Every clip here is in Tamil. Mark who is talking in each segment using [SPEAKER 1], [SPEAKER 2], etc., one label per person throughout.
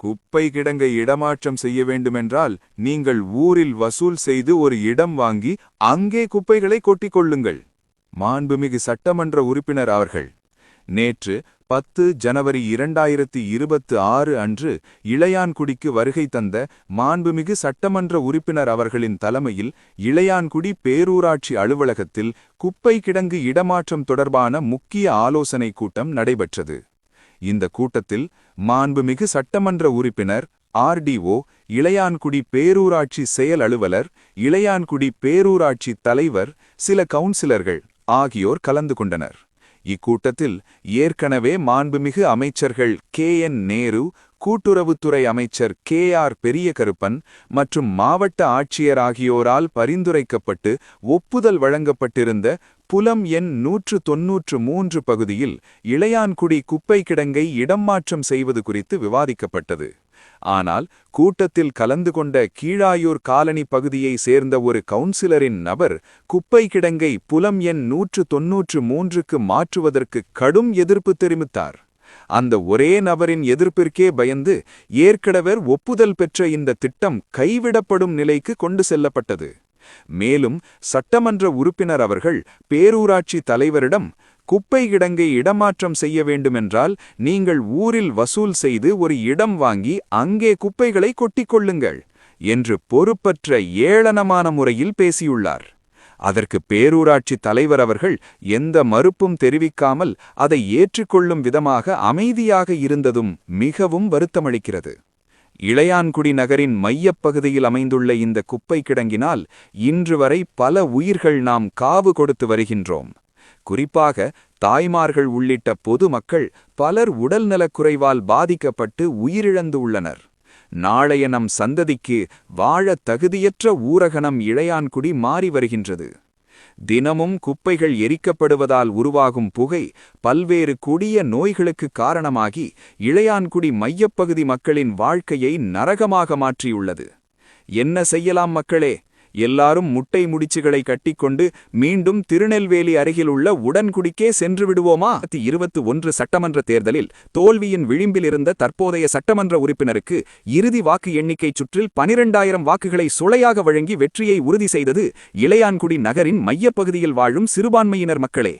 [SPEAKER 1] குப்பை கிடங்கை இடமாற்றம் செய்ய வேண்டுமென்றால் நீங்கள் ஊரில் வசூல் செய்து ஒரு இடம் வாங்கி அங்கே குப்பைகளை கொட்டிக் கொள்ளுங்கள். மாண்புமிகு சட்டமன்ற உறுப்பினர் அவர்கள் நேற்று 10 ஜனவரி 2026 அன்று இளையான்குடிக்கு வருகை தந்த மாண்புமிகு சட்டமன்ற உறுப்பினர் அவர்களின் தலைமையில் இளையான்குடி பேரூராட்சி அலுவலகத்தில் குப்பை கிடங்கு இடமாற்றம் தொடர்பான முக்கிய ஆலோசனை கூட்டம் நடைபெற்றது. இந்த கூட்டத்தில் மாண்புமிகு சட்டமன்ற உறுப்பினர் ஆர்டிஓ, இளையான்குடி பேரூராட்சி செயல் அலுவலர், இளையான்குடி பேரூராட்சி தலைவர், சில கவுன்சிலர்கள் ஆகியோர் கலந்து கொண்டனர். இக்கூட்டத்தில் ஏற்கனவே மாண்புமிகு அமைச்சர்கள் KN நேரு, கூட்டுறவுத்துறை அமைச்சர் KR பெரியகருப்பன் மற்றும் மாவட்ட ஆட்சியர் ஆகியோரால் பரிந்துரைக்கப்பட்டு ஒப்புதல் வழங்கப்பட்டிருந்த புலம் எண் 193 பகுதியில் இளையான்குடி குப்பை கிடங்கை இடமாற்றம் செய்வது குறித்து விவாதிக்கப்பட்டது. ஆனால் கூட்டத்தில் கலந்து கொண்ட கீழாயூர் காலனி பகுதியை சேர்ந்த ஒரு கவுன்சிலரின் நபர் குப்பை கிடங்கை புலம் எண் 193க்கு மாற்றுவதற்கு கடும் எதிர்ப்பு தெரிவித்தார். அந்த ஒரே நபரின் எதிர்ப்பிற்கே பயந்து ஏற்கனவே ஒப்புதல் பெற்ற இந்த திட்டம் கைவிடப்படும் நிலைக்கு கொண்டு செல்லப்பட்டது. மேலும் சட்டமன்ற உறுப்பினர் அவர்கள் பேரூராட்சி தலைவரிடம் குப்பை கிடங்கை இடமாற்றம் செய்ய வேண்டுமென்றால் நீங்கள் ஊரில் வசூல் செய்து ஒரு இடம் வாங்கி அங்கே குப்பைகளை கொட்டிக்கொள்ளுங்கள் என்று பொறுப்பற்ற ஏளனமான முறையில் பேசியுள்ளார். அதற்கு பேரூராட்சி தலைவர் அவர்கள் எந்த மறுப்பும் தெரிவிக்காமல் அதை ஏற்றுக்கொள்ளும் விதமாக அமைதியாக இருந்ததும் மிகவும் வருத்தமளிக்கிறது. இளையான்குடி நகரின் மையப்பகுதியில் அமைந்துள்ள இந்த குப்பை கிடங்கினால் இன்று வரை பல உயிர்கள் நாம் காவு கொடுத்து வருகின்றோம். குறிப்பாக தாய்மார்கள் உள்ளிட்ட பொதுமக்கள் பலர் உடல்நலக்குறைவால் பாதிக்கப்பட்டு உயிரிழந்து உள்ளனர். நாளைய நம் சந்ததிக்கு வாழ தகுதியற்ற ஊரகனம் இளையான்குடி மாறி வருகின்றது. தினமும் குப்பைகள் எரிக்கப்படுவதால் உருவாகும் புகை பல்வேறு கொடிய நோய்களுக்கு காரணமாகி இளையான்குடி மையப்பகுதி மக்களின் வாழ்க்கையை நரகமாக மாற்றியுள்ளது. என்ன செய்யலாம் மக்களே? எல்லாரும் முட்டை முடிச்சுகளை கட்டிக்கொண்டு மீண்டும் திருநெல்வேலி அருகில் உள்ள உடன்குடிக்கே சென்று விடுவோமா? 2021 சட்டமன்ற தேர்தலில் தோல்வியின் விளிம்பில் இருந்த தற்போதைய சட்டமன்ற உறுப்பினருக்கு இறுதி வாக்கு எண்ணிக்கை சுற்றில் 12,000 வாக்குகளை சுளையாக வழங்கி வெற்றியை உறுதி செய்தது இளையான்குடி நகரின் மையப்பகுதியில் வாழும் சிறுபான்மையினர் மக்களே.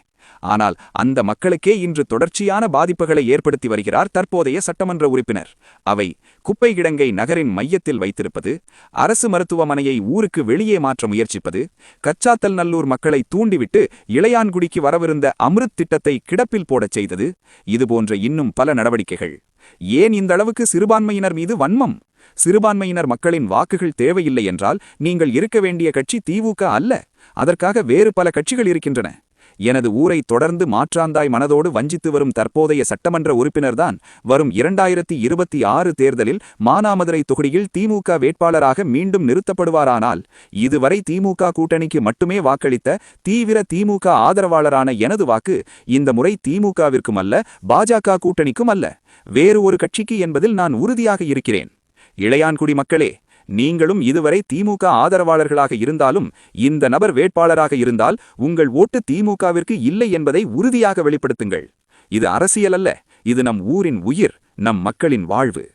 [SPEAKER 1] ஆனால் அந்த மக்களுக்கே இன்று தொடர்ச்சியான பாதிப்புகளை ஏற்படுத்தி வருகிறார் தற்போதைய சட்டமன்ற உறுப்பினர். அவை குப்பை கிடங்கை நகரின் மையத்தில் வைத்திருப்பது, அரசு மருத்துவமனையை ஊருக்கு வெளியே மாற்ற முயற்சிப்பது, கச்சாத்தல் நல்லூர் மக்களை தூண்டிவிட்டு இளையான்குடிக்கு வரவிருந்த அமிர்த் திட்டத்தை கிடப்பில் போடச் செய்தது, இதுபோன்ற இன்னும் பல நடவடிக்கைகள். ஏன் இந்த அளவுக்கு சிறுபான்மையினர் மீது வன்மம்? சிறுபான்மையினர் மக்களின் வாக்குகள் தேவையில்லை என்றால் நீங்கள் இருக்க வேண்டிய கட்சி திமுக அல்ல, அதற்காக வேறு பல கட்சிகள் இருக்கின்றன. எனது ஊரை தொடர்ந்து மாற்றாந்தாய் மனதோடு வஞ்சித்து வரும் தற்போதைய சட்டமன்ற உறுப்பினர்தான் வரும் 2026 தேர்தலில் மானாமதுரை தொகுதியில் திமுக வேட்பாளராக மீண்டும் நிறுத்தப்படுவாரானால் இதுவரை திமுக கூட்டணிக்கு மட்டுமே வாக்களித்த தீவிர திமுக ஆதரவாளரான எனது வாக்கு இந்த முறை திமுகவிற்கும் அல்ல, பாஜக கூட்டணிக்கும் அல்ல, வேறு ஒரு கட்சிக்கு என்பதில் நான் உறுதியாக இருக்கிறேன். இளையான்குடி மக்களே, நீங்களும் இதுவரை திமுக ஆதரவாளர்களாக இருந்தாலும் இந்த நபர் வேட்பாளராக இருந்தால் உங்கள் ஓட்டு திமுகவிற்கு இல்லை என்பதை உறுதியாக வெளிப்படுத்துங்கள். இது அரசியல் அல்ல, இது நம் ஊரின் உயிர், நம் மக்களின் வாழ்வு.